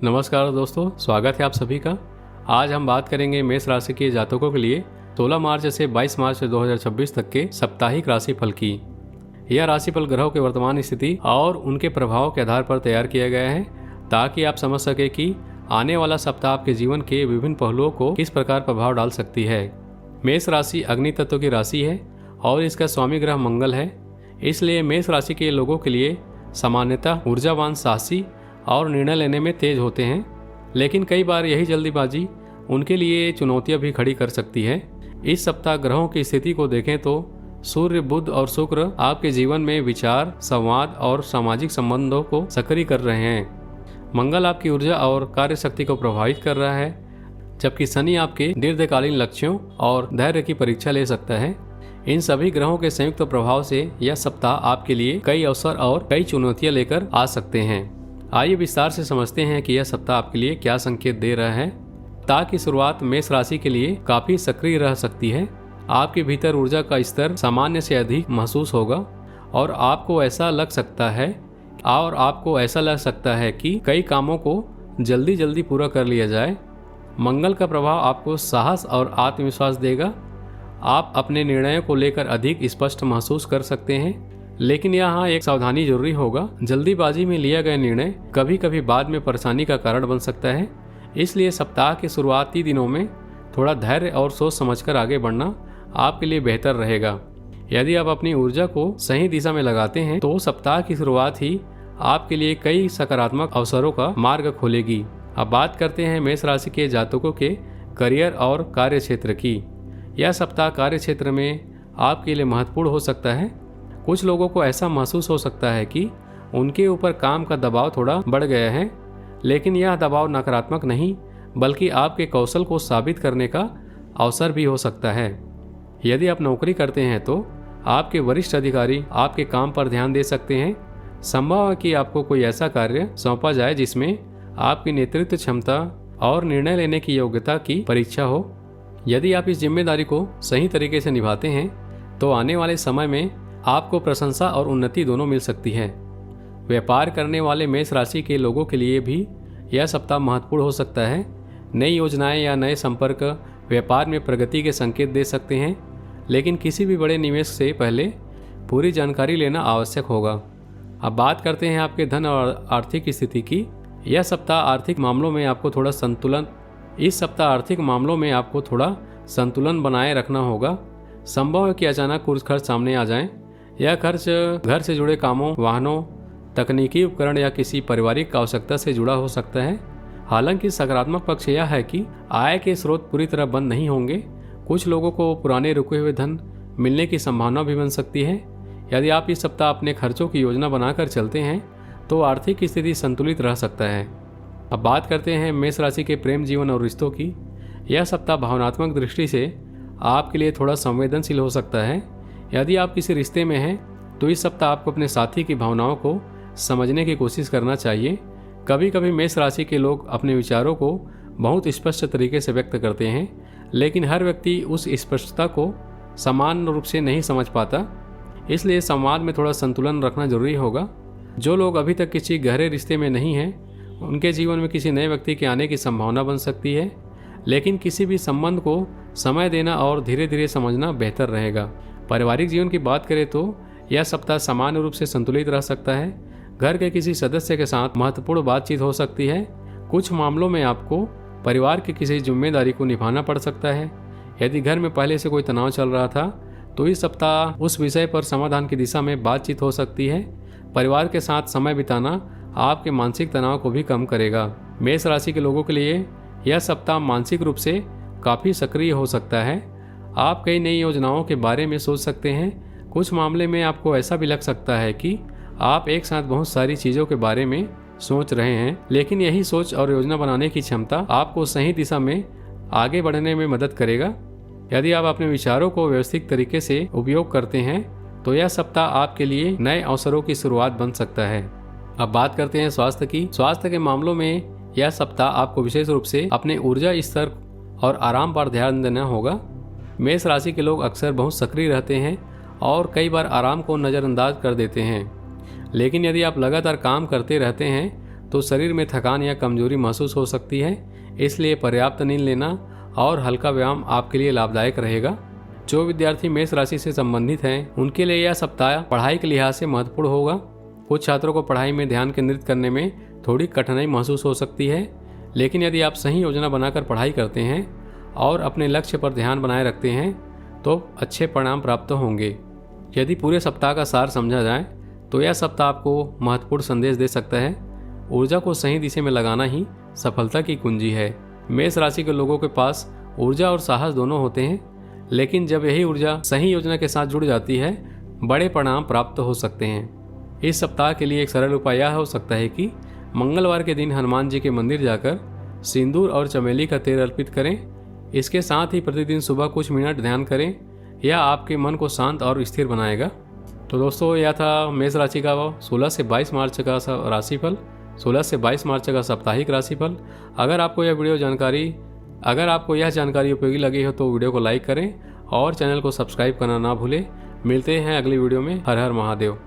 नमस्कार दोस्तों, स्वागत है आप सभी का। आज हम बात करेंगे मेष राशि के जातकों के लिए 16 मार्च से 22 मार्च 2026 तक के साप्ताहिक राशिफल की। यह राशिफल ग्रहों के वर्तमान स्थिति और उनके प्रभाव के आधार पर तैयार किया गया है ताकि आप समझ सके कि आने वाला सप्ताह आपके जीवन के विभिन्न पहलुओं को किस प्रकार प्रभाव डाल सकती है। मेष राशि अग्नि तत्व की राशि है और इसका स्वामी ग्रह मंगल है। इसलिए मेष राशि के लोगों के लिए सामान्यतः ऊर्जावान, साहसी और निर्णय लेने में तेज होते हैं, लेकिन कई बार यही जल्दीबाजी उनके लिए चुनौतियां भी खड़ी कर सकती है। इस सप्ताह ग्रहों की स्थिति को देखें तो सूर्य, बुध और शुक्र आपके जीवन में विचार, संवाद और सामाजिक संबंधों को सक्रिय कर रहे हैं। मंगल आपकी ऊर्जा और कार्य शक्ति को प्रभावित कर रहा है, जबकि शनि आपके दीर्घकालीन लक्ष्यों और धैर्य की परीक्षा ले सकता है। इन सभी ग्रहों के संयुक्त प्रभाव से यह सप्ताह आपके लिए कई अवसर और कई चुनौतियां लेकर आ सकते हैं। आइए विस्तार से समझते हैं कि यह सप्ताह आपके लिए क्या संकेत दे रहा है। सप्ताह की शुरुआत मेष राशि के लिए काफी सक्रिय रह सकती है। आपके भीतर ऊर्जा का स्तर सामान्य से अधिक महसूस होगा और आपको ऐसा लग सकता है कि कई कामों को जल्दी जल्दी पूरा कर लिया जाए। मंगल का प्रभाव आपको साहस और आत्मविश्वास देगा। आप अपने निर्णयों को लेकर अधिक स्पष्ट महसूस कर सकते हैं, लेकिन यहाँ एक सावधानी जरूरी होगा। जल्दीबाजी में लिया गया निर्णय कभी कभी बाद में परेशानी का कारण बन सकता है। इसलिए सप्ताह के शुरुआती दिनों में थोड़ा धैर्य और सोच समझकर आगे बढ़ना आपके लिए बेहतर रहेगा। यदि आप अपनी ऊर्जा को सही दिशा में लगाते हैं तो सप्ताह की शुरुआत ही आपके लिए कई सकारात्मक अवसरों का मार्ग खोलेगी। अब बात करते हैं मेष राशि के जातकों के करियर और कार्य क्षेत्र की। यह सप्ताह कार्य क्षेत्र में आपके लिए महत्वपूर्ण हो सकता है। कुछ लोगों को ऐसा महसूस हो सकता है कि उनके ऊपर काम का दबाव थोड़ा बढ़ गया है, लेकिन यह दबाव नकारात्मक नहीं बल्कि आपके कौशल को साबित करने का अवसर भी हो सकता है। यदि आप नौकरी करते हैं तो आपके वरिष्ठ अधिकारी आपके काम पर ध्यान दे सकते हैं। संभव है कि आपको कोई ऐसा कार्य सौंपा जाए जिसमें आपकी नेतृत्व क्षमता और निर्णय लेने की योग्यता की परीक्षा हो। यदि आप इस जिम्मेदारी को सही तरीके से निभाते हैं तो आने वाले समय में आपको प्रशंसा और उन्नति दोनों मिल सकती है। व्यापार करने वाले मेष राशि के लोगों के लिए भी यह सप्ताह महत्वपूर्ण हो सकता है। नई योजनाएं या नए संपर्क व्यापार में प्रगति के संकेत दे सकते हैं, लेकिन किसी भी बड़े निवेश से पहले पूरी जानकारी लेना आवश्यक होगा। अब बात करते हैं आपके धन और आर्थिक स्थिति की। यह सप्ताह आर्थिक मामलों में आपको थोड़ा संतुलन बनाए रखना होगा। संभव है कि अचानक कुछ खर्च सामने आ जाएं। यह खर्च घर से जुड़े कामों, वाहनों, तकनीकी उपकरण या किसी पारिवारिक आवश्यकता से जुड़ा हो सकता है। हालांकि सकारात्मक पक्ष यह है कि आय के स्रोत पूरी तरह बंद नहीं होंगे। कुछ लोगों को पुराने रुके हुए धन मिलने की संभावना भी बन सकती है। यदि आप इस सप्ताह अपने खर्चों की योजना बनाकर चलते हैं तो आर्थिक स्थिति संतुलित रह सकता है। अब बात करते हैं मेष राशि के प्रेम जीवन और रिश्तों की। यह सप्ताह भावनात्मक दृष्टि से आपके लिए थोड़ा संवेदनशील हो सकता है। यदि आप किसी रिश्ते में हैं तो इस सप्ताह आपको अपने साथी की भावनाओं को समझने की कोशिश करना चाहिए। कभी कभी मेष राशि के लोग अपने विचारों को बहुत स्पष्ट तरीके से व्यक्त करते हैं, लेकिन हर व्यक्ति उस स्पष्टता को समान रूप से नहीं समझ पाता। इसलिए संवाद में थोड़ा संतुलन रखना जरूरी होगा। जो लोग अभी तक किसी गहरे रिश्ते में नहीं हैं उनके जीवन में किसी नए व्यक्ति के आने की संभावना बन सकती है, लेकिन किसी भी संबंध को समय देना और धीरे धीरे समझना बेहतर रहेगा। पारिवारिक जीवन की बात करें तो यह सप्ताह सामान्य रूप से संतुलित रह सकता है। घर के किसी सदस्य के साथ महत्वपूर्ण बातचीत हो सकती है। कुछ मामलों में आपको परिवार की किसी जिम्मेदारी को निभाना पड़ सकता है। यदि घर में पहले से कोई तनाव चल रहा था तो इस सप्ताह उस विषय पर समाधान की दिशा में बातचीत हो सकती है। परिवार के साथ समय बिताना आपके मानसिक तनाव को भी कम करेगा। मेष राशि के लोगों के लिए यह सप्ताह मानसिक रूप से काफ़ी सक्रिय हो सकता है। आप कई नई योजनाओं के बारे में सोच सकते हैं। कुछ मामले में आपको ऐसा भी लग सकता है कि आप एक साथ बहुत सारी चीज़ों के बारे में सोच रहे हैं, लेकिन यही सोच और योजना बनाने की क्षमता आपको सही दिशा में आगे बढ़ने में मदद करेगा। यदि आप अपने विचारों को व्यवस्थित तरीके से उपयोग करते हैं तो यह सप्ताह आपके लिए नए अवसरों की शुरुआत बन सकता है। अब बात करते हैं स्वास्थ्य की। स्वास्थ्य के मामलों में यह सप्ताह आपको विशेष रूप से अपने ऊर्जा स्तर और आराम पर ध्यान देना होगा। मेष राशि के लोग अक्सर बहुत सक्रिय रहते हैं और कई बार आराम को नज़रअंदाज कर देते हैं, लेकिन यदि आप लगातार काम करते रहते हैं तो शरीर में थकान या कमजोरी महसूस हो सकती है। इसलिए पर्याप्त नींद लेना और हल्का व्यायाम आपके लिए लाभदायक रहेगा। जो विद्यार्थी मेष राशि से संबंधित हैं उनके लिए यह सप्ताह पढ़ाई के लिहाज से महत्वपूर्ण होगा। कुछ छात्रों को पढ़ाई में ध्यान केंद्रित करने में थोड़ी कठिनाई महसूस हो सकती है, लेकिन यदि आप सही योजना बनाकर पढ़ाई करते हैं और अपने लक्ष्य पर ध्यान बनाए रखते हैं तो अच्छे परिणाम प्राप्त होंगे। यदि पूरे सप्ताह का सार समझा जाए तो यह सप्ताह आपको महत्वपूर्ण संदेश दे सकता है। ऊर्जा को सही दिशा में लगाना ही सफलता की कुंजी है। मेष राशि के लोगों के पास ऊर्जा और साहस दोनों होते हैं, लेकिन जब यही ऊर्जा सही योजना के साथ जुड़ जाती है बड़े परिणाम प्राप्त हो सकते हैं। इस सप्ताह के लिए एक सरल उपाय यह हो सकता है कि मंगलवार के दिन हनुमान जी के मंदिर जाकर सिंदूर और चमेली का तेल अर्पित करें। इसके साथ ही प्रतिदिन सुबह कुछ मिनट ध्यान करें, यह आपके मन को शांत और स्थिर बनाएगा। तो दोस्तों, यह था मेष राशि का 16 से 22 मार्च का राशिफल, 16 से 22 मार्च का साप्ताहिक राशिफल। अगर आपको यह जानकारी उपयोगी लगी हो तो वीडियो को लाइक करें और चैनल को सब्सक्राइब करना ना भूलें। मिलते हैं अगली वीडियो में। हर हर महादेव।